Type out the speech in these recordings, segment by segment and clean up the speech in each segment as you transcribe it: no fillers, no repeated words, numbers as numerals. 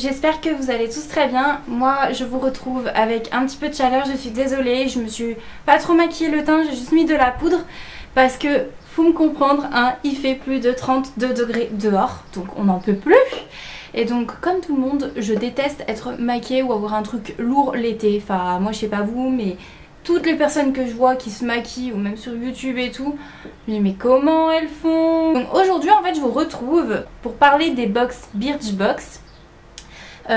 j'espère que vous allez tous très bien. Moi je vous retrouve avec un petit peu de chaleur, je suis désolée, je me suis pas trop maquillé le teint, j'ai juste mis de la poudre parce que faut me comprendre, hein, il fait plus de 32 degrés dehors, donc on n'en peut plus. Et donc comme tout le monde, je déteste être maquillée ou avoir un truc lourd l'été. Enfin moi je sais pas vous, mais toutes les personnes que je vois qui se maquillent ou même sur YouTube et tout, je me dis mais comment elles font? Donc aujourd'hui en fait je vous retrouve pour parler des box Birchbox.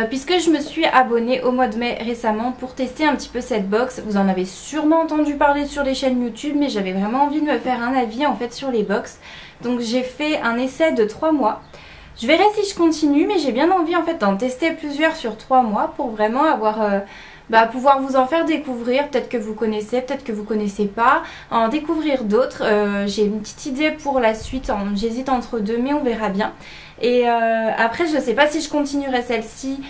Puisque je me suis abonnée au mois de mai récemment pour tester un petit peu cette box. Vous en avez sûrement entendu parler sur les chaînes YouTube, mais j'avais vraiment envie de me faire un avis en fait sur les box. Donc j'ai fait un essai de 3 mois. Je verrai si je continue, mais j'ai bien envie en fait d'en tester plusieurs sur 3 mois pour vraiment avoir... pouvoir vous en faire découvrir, peut-être que vous connaissez, peut-être que vous connaissez pas, en découvrir d'autres. J'ai une petite idée pour la suite, j'hésite entre deux mais on verra bien. Et après je sais pas si je continuerai celle-ci,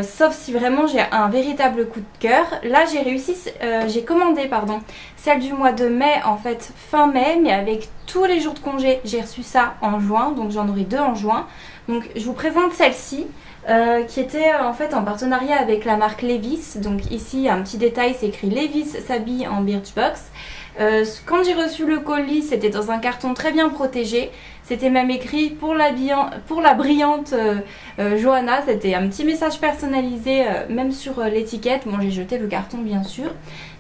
sauf si vraiment j'ai un véritable coup de cœur. Là j'ai réussi, j'ai commandé celle du mois de mai en fait fin mai, mais avec tous les jours de congé j'ai reçu ça en juin, donc j'en aurai 2 en juin. Donc je vous présente celle-ci. Qui était en fait en partenariat avec la marque Levi's. Donc ici un petit détail, c'est écrit Levi's s'habille en Birchbox. Quand j'ai reçu le colis, c'était dans un carton très bien protégé. C'était même écrit pour la brillante Johanna. C'était un petit message personnalisé même sur l'étiquette. Bon, j'ai jeté le carton bien sûr.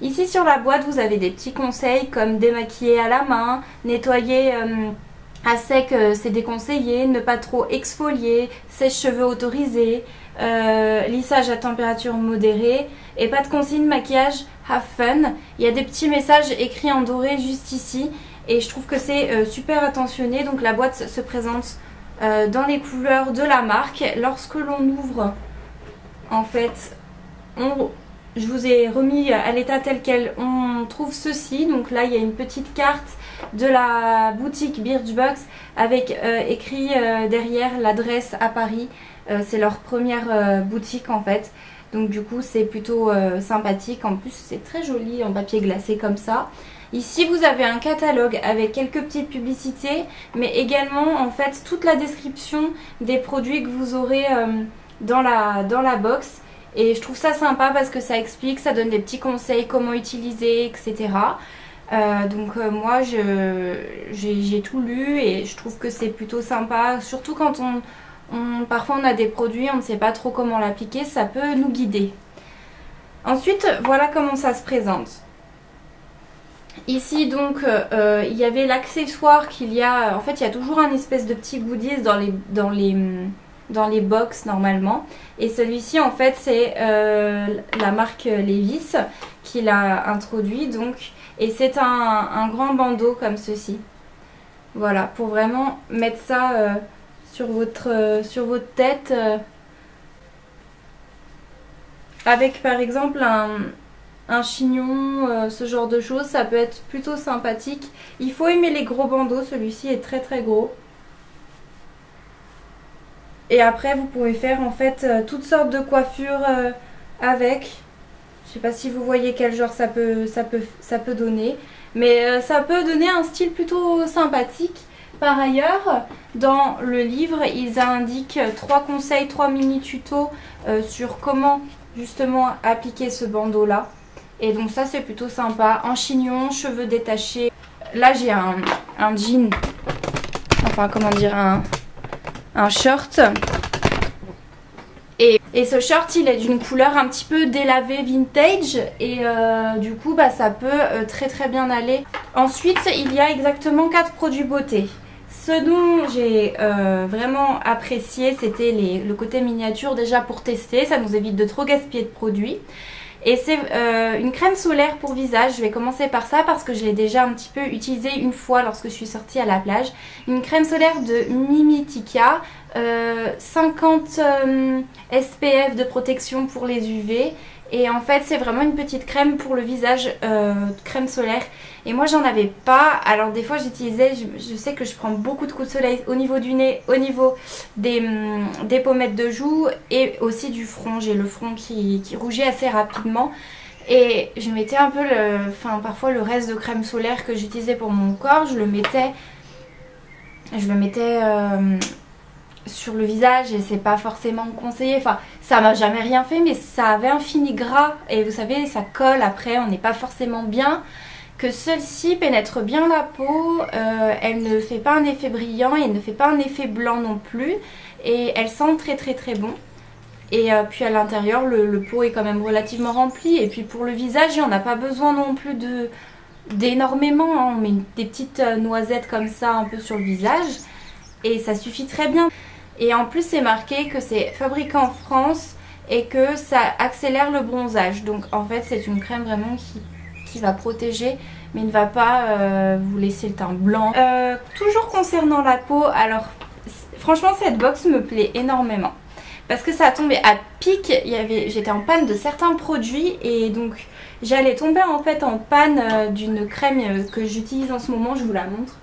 Ici sur la boîte vous avez des petits conseils comme démaquiller à la main, nettoyer à sec c'est déconseillé, ne pas trop exfolier, sèche-cheveux autorisé, lissage à température modérée et pas de consigne maquillage have fun. Il y a des petits messages écrits en doré juste ici et je trouve que c'est super attentionné. Donc la boîte se présente dans les couleurs de la marque. Lorsque l'on ouvre en fait je vous ai remis à l'état tel quel, on trouve ceci. Donc là il y a une petite carte de la boutique Birchbox avec écrit derrière l'adresse à Paris. C'est leur première boutique en fait. Donc du coup c'est plutôt sympathique. En plus c'est très joli en papier glacé comme ça. Ici vous avez un catalogue avec quelques petites publicités, mais également en fait toute la description des produits que vous aurez dans la box. Et je trouve ça sympa parce que ça explique, ça donne des petits conseils, comment utiliser, etc. Moi j'ai tout lu et je trouve que c'est plutôt sympa. Surtout quand parfois on a des produits, on ne sait pas trop comment l'appliquer, ça peut nous guider. Ensuite voilà comment ça se présente. Ici donc il y avait l'accessoire qu'il y a, en fait il y a toujours un espèce de petit goodies dans les box normalement, et celui-ci en fait c'est la marque Levi's qui l'a introduit donc, et c'est un grand bandeau comme ceci. Voilà, pour vraiment mettre ça sur votre tête avec par exemple un chignon, ce genre de choses, ça peut être plutôt sympathique. Il faut aimer les gros bandeaux, celui-ci est très très gros. Et après vous pouvez faire en fait toutes sortes de coiffures avec. Je sais pas si vous voyez quel genre ça peut donner. Mais ça peut donner un style plutôt sympathique. Par ailleurs, dans le livre, ils indiquent 3 conseils, 3 mini tutos sur comment justement appliquer ce bandeau là. Et donc ça c'est plutôt sympa. En chignon, cheveux détachés. Là j'ai un jean, enfin comment dire, un short. Et ce short il est d'une couleur un petit peu délavée vintage. Et du coup ça peut très très bien aller. Ensuite il y a exactement 4 produits beauté. Ce dont j'ai vraiment apprécié c'était le côté miniature, déjà pour tester. Ça nous évite de trop gaspiller de produits. Et c'est une crème solaire pour visage. Je vais commencer par ça parce que je l'ai déjà un petit peu utilisée une fois lorsque je suis sortie à la plage. Une crème solaire de Mimitica, 50 SPF de protection pour les UV. Et en fait c'est vraiment une petite crème pour le visage, crème solaire. Et moi j'en avais pas, alors des fois j'utilisais, je sais que je prends beaucoup de coups de soleil au niveau du nez, au niveau des pommettes de joues et aussi du front. J'ai le front qui rougit assez rapidement. Et je mettais un peu parfois le reste de crème solaire que j'utilisais pour mon corps, je le mettais sur le visage et c'est pas forcément conseillé. Enfin, ça m'a jamais rien fait, mais ça avait un fini gras et vous savez, ça colle après, on n'est pas forcément bien. Que celle-ci pénètre bien la peau, elle ne fait pas un effet brillant et elle ne fait pas un effet blanc non plus. Et elle sent très bon. Et puis à l'intérieur, le pot est quand même relativement rempli. Et puis pour le visage, on n'a pas besoin non plus d'énormément. Hein. On met des petites noisettes comme ça un peu sur le visage. Et ça suffit très bien. Et en plus, c'est marqué que c'est fabriqué en France et que ça accélère le bronzage. Donc en fait, c'est une crème vraiment qui va protéger mais ne va pas vous laisser le teint blanc. Toujours concernant la peau, alors franchement cette box me plaît énormément parce que ça a tombé à pic. J'étais en panne de certains produits et donc j'allais tomber en fait en panne d'une crème que j'utilise en ce moment, je vous la montre.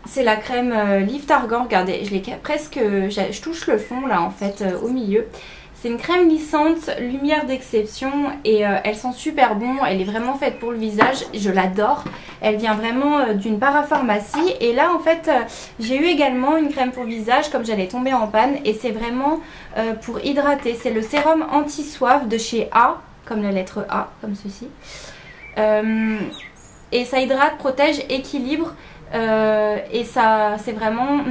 C'est la crème Lift Argan, regardez, je l'ai presque, je touche le fond là en fait au milieu. C'est une crème lissante, lumière d'exception et elle sent super bon, elle est vraiment faite pour le visage, je l'adore. Elle vient vraiment d'une parapharmacie et là en fait j'ai eu également une crème pour visage comme j'allais tomber en panne et c'est vraiment pour hydrater. C'est le sérum anti-soif de chez A, comme la lettre A, comme ceci. Et ça hydrate, protège, équilibre et ça c'est vraiment,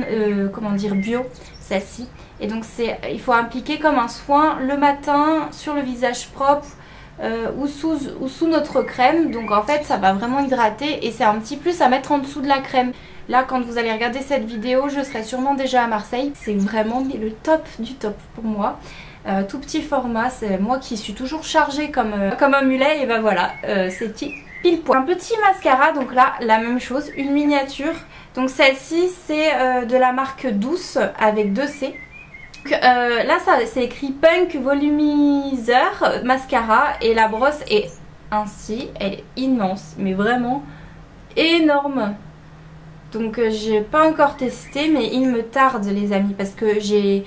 comment dire, bio celle-ci. Et donc il faut appliquer comme un soin le matin sur le visage propre ou sous notre crème. Donc en fait ça va vraiment hydrater et c'est un petit plus à mettre en dessous de la crème. Là quand vous allez regarder cette vidéo je serai sûrement déjà à Marseille. C'est vraiment le top du top pour moi. Tout petit format, c'est moi qui suis toujours chargée comme un mulet et ben voilà, c'est pile poil. Un petit mascara, donc là la même chose, une miniature. Donc celle-ci c'est de la marque Douce avec 2 C. Là c'est écrit Punk Volumiseur Mascara et la brosse est ainsi, elle est immense mais vraiment énorme. Donc j'ai pas encore testé mais il me tarde les amis parce que j'ai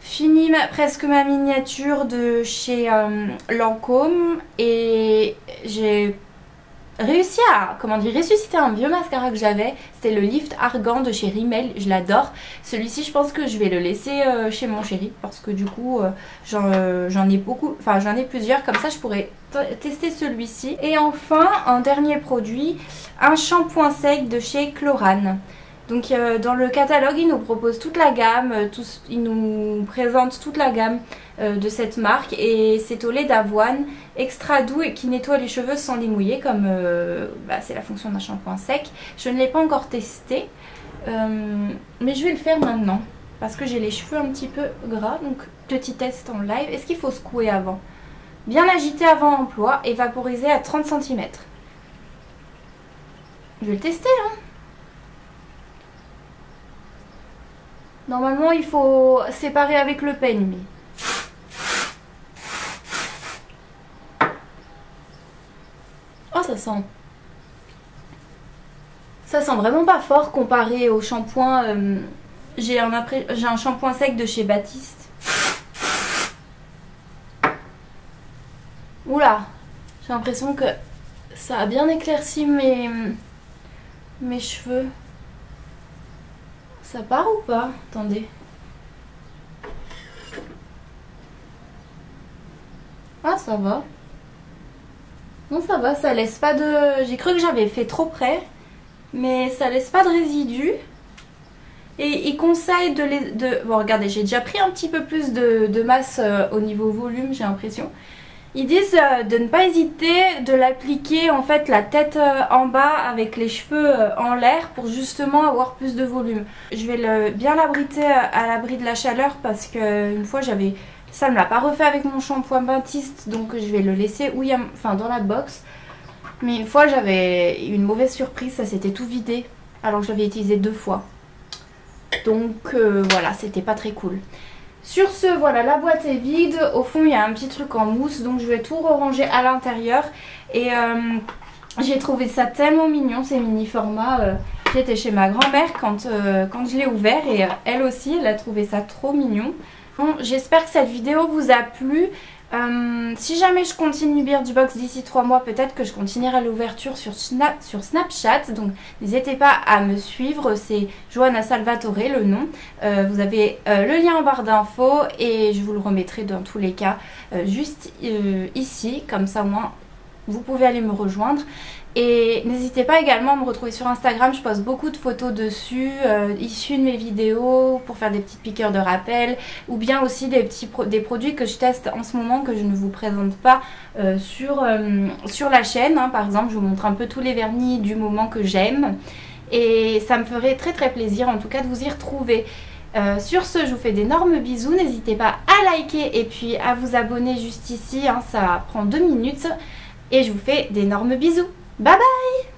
fini presque ma miniature de chez Lancôme et j'ai réussi à, comment dire, ressusciter un vieux mascara que j'avais. C'était le Lift Argan de chez Rimmel, je l'adore. Celui-ci je pense que je vais le laisser chez mon chéri parce que du coup j'en ai beaucoup, enfin j'en ai plusieurs, comme ça je pourrais tester celui-ci. Et enfin un dernier produit, un shampoing sec de chez Chlorane. Donc dans le catalogue il nous propose toute la gamme, il nous présente toute la gamme de cette marque et c'est au lait d'avoine extra doux et qui nettoie les cheveux sans les mouiller comme c'est la fonction d'un shampoing sec. Je ne l'ai pas encore testé mais je vais le faire maintenant parce que j'ai les cheveux un petit peu gras. Donc petit test en live, est-ce qu'il faut secouer avant? Bien agiter avant emploi et vaporiser à 30 cm. Je vais le tester hein. Normalement il faut séparer avec le peigne mais... Oh ça sent vraiment pas fort comparé au shampoing. J'ai un shampoing sec de chez Baptiste. Oula, j'ai l'impression que ça a bien éclairci mes cheveux. Ça part ou pas? Attendez. Ah ça va. Non ça va, ça laisse pas de... J'ai cru que j'avais fait trop près. Mais ça laisse pas de résidus. Et ils conseillent Bon regardez, j'ai déjà pris un petit peu plus de masse au niveau volume, j'ai l'impression. Ils disent de ne pas hésiter de l'appliquer en fait la tête en bas avec les cheveux en l'air pour justement avoir plus de volume. Je vais bien l'abriter à l'abri de la chaleur parce que une fois j'avais... Ça ne me l'a pas refait avec mon shampoing Baptiste donc je vais le laisser dans la box. Mais une fois j'avais une mauvaise surprise, ça s'était tout vidé alors que je l'avais utilisé 2 fois. Donc voilà, c'était pas très cool. Sur ce, voilà, la boîte est vide. Au fond, il y a un petit truc en mousse. Donc je vais tout ranger à l'intérieur. Et j'ai trouvé ça tellement mignon, ces mini formats. J'étais chez ma grand-mère quand je l'ai ouvert. Et elle aussi, elle a trouvé ça trop mignon. Bon, j'espère que cette vidéo vous a plu. Si jamais je continue Birchbox d'ici 3 mois, peut-être que je continuerai l'ouverture sur Snapchat. Donc n'hésitez pas à me suivre, c'est Johanna Salvatore le nom. Vous avez le lien en barre d'infos et je vous le remettrai dans tous les cas juste ici. Comme ça au moins vous pouvez aller me rejoindre. Et n'hésitez pas également à me retrouver sur Instagram, je poste beaucoup de photos dessus, issues de mes vidéos pour faire des petites piqûres de rappel ou bien aussi des produits que je teste en ce moment que je ne vous présente pas sur la chaîne. Hein. Par exemple, je vous montre un peu tous les vernis du moment que j'aime et ça me ferait très très plaisir en tout cas de vous y retrouver. Sur ce, je vous fais d'énormes bisous, n'hésitez pas à liker et puis à vous abonner juste ici, hein, ça prend 2 minutes et je vous fais d'énormes bisous. Bye bye!